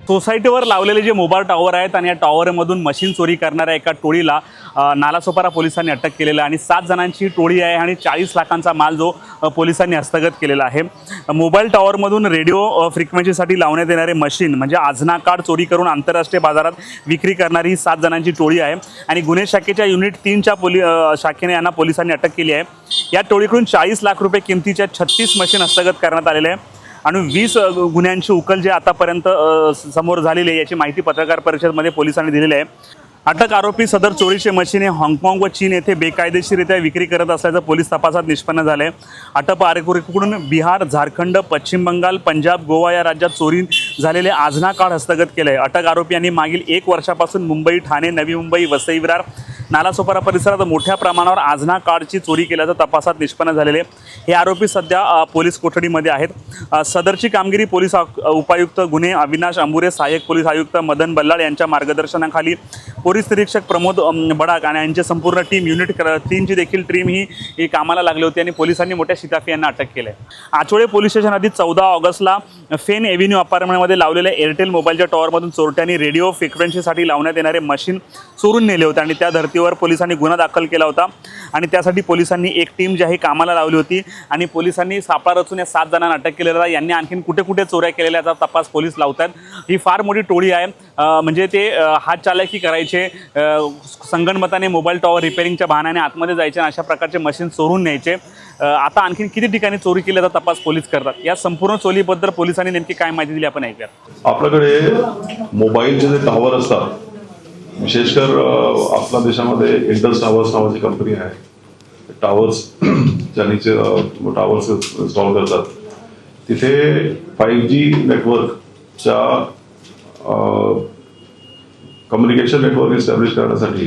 सोसायटीवर लावलेले जे mobile tower आहेत आणि या टॉवरमधून मशीन चोरी करणाऱ्या एका टोळीला नालासोपारा पोलिसांनी अटक केलेलं आहे आणि 7 जणांची टोळी आहे आणि 40 लाखांचा माल जो पोलिसांनी हस्तगत केलेला आहे। मोबाईल टॉवरमधून रेडिओ फ्रिक्वेन्सीसाठी लावण्यात येणारे मशीन म्हणजे आजना कार्ड चोरी करून आंतरराष्ट्रीय बाजारात विक्री करणारी 7 जणांची टोळी आहे आणि गुन्हे शाखेच्या युनिट 3च्या शाखेने यांना पोलिसांनी अटक केली आहे। या टोळीकडून 40 लाख रुपये किमतीच्या 36 मशीन हस्तगत करण्यात आलेले आहे आणि 20 गुन्ह्यांची उकल जे आतापर्यंत समोर झालेली आहे याची माहिती पत्रकार परिषदेमध्ये पोलिसांनी दिलेली आहे। अटक आरोपी सदर चोरीचे मशीन हे हाँगकाँग व चीन येथे बेकायदेशीररित्या विक्री करत असल्याचं पोलीस तपासात निष्पन्न झाले आहे। अटक आरोपीकडून बिहार, झारखंड, पश्चिम बंगाल, पंजाब, गोवा या राज्यात चोरी झालेले आजना कार्ड हस्तगत केले आहे। अटक आरोपी यांनी मागील 1 वर्षापासून मुंबई, ठाणे, नवी मुंबई, वसई विरार, नालासोपारा परिसरात मोठ्या प्रमाणावर आजना कार्डची चोरी केल्याचं तपासात निष्पन्न झालेले हे आरोपी सध्या पोलीस कोठडीमध्ये आहेत। सदरची कामगिरी पोलीस उपायुक्त गुन्हे अविनाश अंबुरे, सहाय्यक पोलीस आयुक्त मदन बल्लाळ यांच्या मार्गदर्शनाखाली पोलीस निरीक्षक प्रमोद बडाक आणि यांची संपूर्ण टीम युनिट 3ची देखील टीम ही कामाला लागली होती आणि पोलिसांनी मोठ्या शिताफी यांना अटक केली आहे। आचोळे पोलीस स्टेशन आधी 14 ऑगस्टला फेन एव्हेन्यू अपार्टमेंटमध्ये लावलेल्या एअरटेल मोबाईलच्या टॉवरमधून चोरट्यांनी रेडिओ फ्रिक्वेन्सीसाठी लावण्यात येणारे मशीन चोरून नेले होते आणि त्या धर्तीवर पोलिसांनी गुन्हा दाखल केला होता आणि त्यासाठी पोलिसांनी एक टीम जी आहे कामाला लावली होती आणि पोलिसांनी सापळा रचून या 7 जणांना अटक केलेला आहे। यांनी आणखीन कुठे कुठे चोऱ्या केलेल्या याचा तपास पोलीस लावतात। ही फार मोठी टोळी आहे, म्हणजे ते हात चालाकी करायचे, संगणमताने मोबाईल टॉवर रिपेअरिंगच्या बहाण्याने आतमध्ये जायचे आणि अशा प्रकारचे मशीन चोरून न्यायचे। आता आणखीन किती ठिकाणी चोरी केल्याचा तपास पोलीस करतात। या संपूर्ण चोरीबद्दल पोलिसांनी नेमकी काय माहिती दिली आपण ऐकूयात। आपल्याकडे मोबाईलचे जे टॉवर असतात, विशेषकर आपल्या देशामध्ये इंटेल टावर्स नावाची कंपनी आहे। टावर्स ज्यांनी टावर्स इन्स्टॉल करतात तिथे 5G नेटवर्कच्या कम्युनिकेशन नेटवर्क इस्टॅब्लिश करण्यासाठी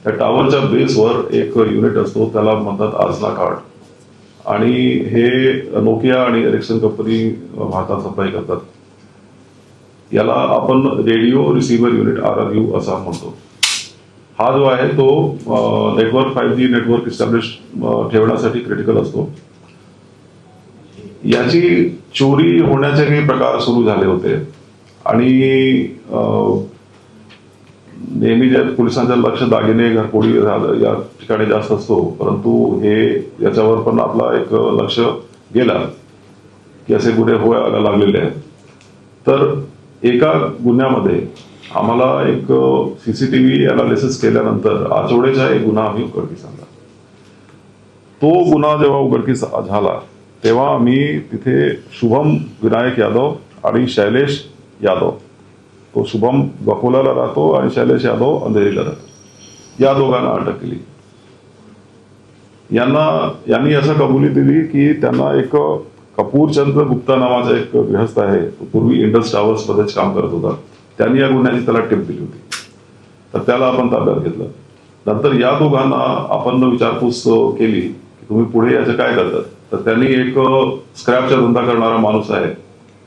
त्या टावरच्या बेसवर एक युनिट असतो, त्याला म्हणतात आजना कार्ड, आणि हे नोकिया आणि एरिक्सन कंपनी भारतात सप्लाय करतात। याला आपण रेडिओ रिसिव्हर युनिट RRU असा म्हणतो। हा जो आहे तो नेटवर्क 5G नेटवर्क इस्टॅब्लिश ठेवण्यासाठी क्रिटिकल असतो। याची चोरी होण्याचे काही प्रकार सुरू झाले होते आणि नेहमी ज्या पोलिसांचं लक्ष दागिने घरफोडी या ठिकाणी जास्त असतो, परंतु हे याच्यावर पण आपला एक लक्ष गेला की असे गुन्हे व्हायला लागलेले आहेत। तर एका गुन्ह्यामध्ये आम्हाला एक CCTV अनालिसिस केल्यानंतर आचोळेचा एक गुन्हा आम्ही उघडकीस आणला। तो गुन्हा जेव्हा उघडकीस झाला तेव्हा आम्ही तिथे शुभम विनायक यादव आणि शैलेश यादव, तो शुभम बकोलाला राहतो आणि शैलेश यादव अंधेरीला राहतो, या दोघांना अटक केली। यांनी असं कबुली दिली की त्यांना एक कपूरचंद गुप्ता नावाचा एक गृहस्थ आहे, तो पूर्वी इंडस टावर्स मध्येच काम करत होता, त्यांनी या गुन्ह्याची त्याला टिप दिली होती, तर त्याला आपण ताब्यात घेतलं। नंतर या दोघांना आपण विचारपूस केली की तुम्ही पुढे याचं काय करतात, तर त्यांनी एक स्क्रॅपचा धंदा करणारा माणूस आहे,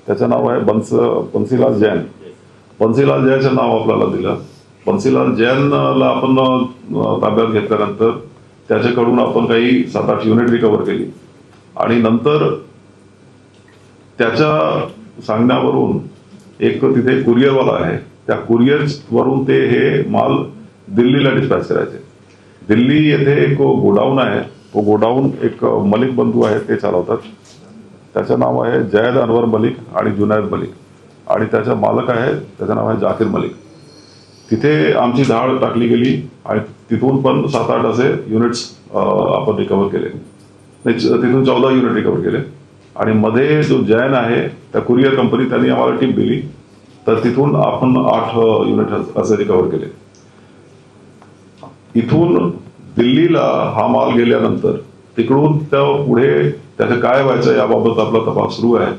त्याचं नाव आहे बन्सीलाल जैन। बन्सीलाल जैनचं नाव आपल्याला दिलं। बन्सीलाल जैनला आपण ताब्यात घेतल्यानंतर त्याच्याकडून आपण काही 7-8 युनिट रिकव्हर केली आणि नंतर त्याच्या सांगण्यावरून एक तिथे कुरिअरवाला आहे, त्या कुरिअरवरून ते हे माल दिल्लीला डिस्पॅच करायचे। दिल्ली येथे एक गोडाऊन आहे, तो गोडाऊन एक मलिक बंधू आहेत ते चालवतात, त्याचं नाव आहे जैद अनवर मलिक आणि जुनैद मलिक, आणि त्याचा मालक आहे त्याचं नाव आहे जाकीर मलिक। तिथे आमची धाड टाकली गेली आणि तिथून पण 7-8 असे युनिट्स आपण रिकव्हर केले, तिथून 14 युनिट रिकव्हर केले आणि मध्ये जो जैन आहे त्या कुरिअर कंपनी त्यांनी आम्हाला टीप दिली, तर तिथून आपण 8 युनिट असे रिकव्हर केले। इथून दिल्लीला हा माल गेल्यानंतर तिकडून त्या पुढे त्याचं काय व्हायचं याबाबत आपला तपास सुरू आहे।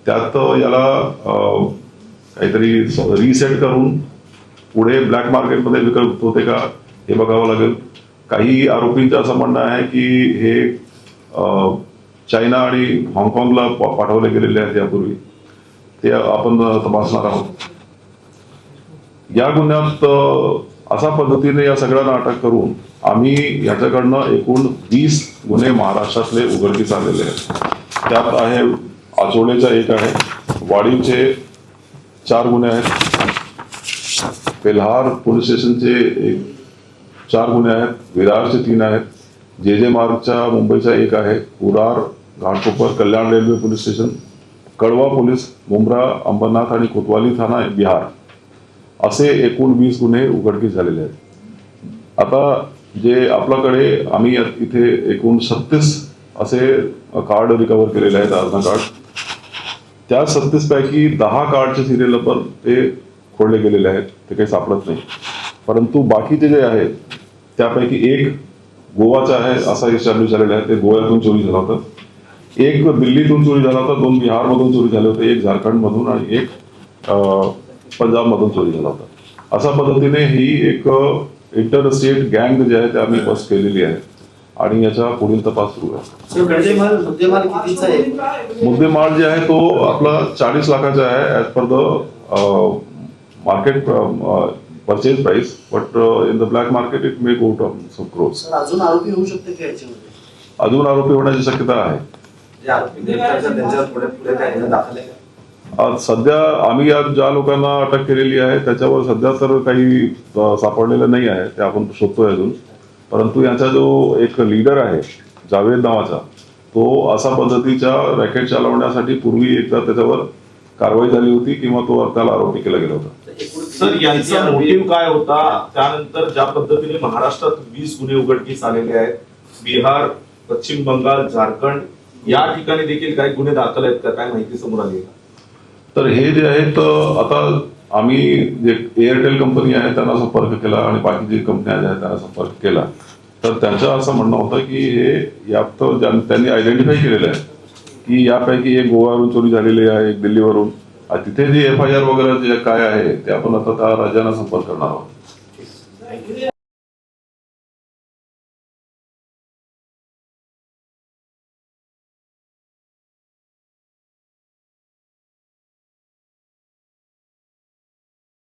त्यात याला काहीतरी रिसेट करून पुढे ब्लॅक मार्केटमध्ये विकत होते का हे बघावं लागेल। काही आरोपींचं असं म्हणणं आहे की हे चायना आणि हाँगकाँगला पाठवले गेलेले आहेत यापूर्वी, ते आपण तपासणार आहोत। या गुन्ह्यात अशा पद्धतीने या सगळ्यांना अटक करून आम्ही याच्याकडनं एकूण 20 गुन्हे महाराष्ट्रातले उघडकीस आलेले आहेत। त्यात आहे आचोळेचा एक आहे, वाडीवचे 4 गुन्हे आहेत. बेल्हार पोलीस स्टेशनचे 4 गुन्हे आहेत. विरारचे 3 आहेत. जे मार्गच्या मुंबईचा 1 आहे. उरार, घाटकोपर, कल्याण रेल्वे पोलीस स्टेशन, कळवा पोलीस, मुंब्रा, अंबरनाथ आणि कोतवाली थाना बिहार असे एकूण 20 गुन्हे उघडकीस झालेले आहेत. आता जे आपल्याकडे आम्ही इथे एकूण 36 असे कार्ड रिकवर केलेले आहेत, आधार कार्ड. त्या 36 पैकी 10 कार्डचे सिरियल नंबर ते खोडले गेलेले आहेत, ते काही सापडत नाही. परंतु बाकीचे जे आहेत त्यापैकी 1 गोवाचा आहे असा इस्टॅब्लिश झालेला आहे, ते गोव्यातून चोरी झाला होता. 1 दिल्लीतून चोरी झाला होता, 2 बिहारमधून चोरी झाले होते, 1 झारखंडमधून आणि 1 पंजाबमधून चोरी झाला होता. अशा पद्धतीने ही एक इंटर स्टेट गँग जे आहे ते आम्ही बस केलेली आहे आणि याचा पुढील तपास सुरू आहे. मुद्देमाल जे आहे तो आपला 40 लाखाचा आहे as per the market purchase price, but in the black market it may go to some crores. अजून आरोपी होऊ शकते का याच्यामध्ये? अजून आरोपी होण्याची शक्यता आहे. आज सध्या आम्ही आज ज्या लोकांना अटक केलेली आहे त्याच्यावर सध्या तर काही सापडलेलं नाही आहे, ते आपण शोधतोय अजून. परंतु याचा जो एक लीडर आहे जावेद नावाचा, तो अशा पद्धतीच्या रॅकेट चालवण्यासाठी पूर्वी एकदा त्याच्यावर कारवाई झाली होती किंवा तो त्याला आरोपी केला गेला होता. सर, यांचा मोटिव्ह काय होता? त्यानंतर ज्या पद्धतीने महाराष्ट्रात 20 गुन्हे उघडकीस आलेले आहेत, बिहार, पश्चिम बंगाल, झारखंड या ठिकाणी देखील काही गुन्हे दाखल आहेत का? काय माहिती समोर आली आहे? तर हे जे आहेत आता आम्ही जे एअरटेल कंपनी आहे त्यांना संपर्क केला आणि बाकी जे कंपन्या ज्या आहेत त्यांना संपर्क केला, तर त्यांचं असं म्हणणं होतं की हे यात त्यांनी आयडेंटिफाय केलेलं आहे की यापैकी 1 गोव्यावरून चोरी झालेली आहे, 1 दिल्लीवरून. तिथे जे FIR वगैरे जे काय आहे ते आपण आता त्या राज्यांना संपर्क करणार आहोत.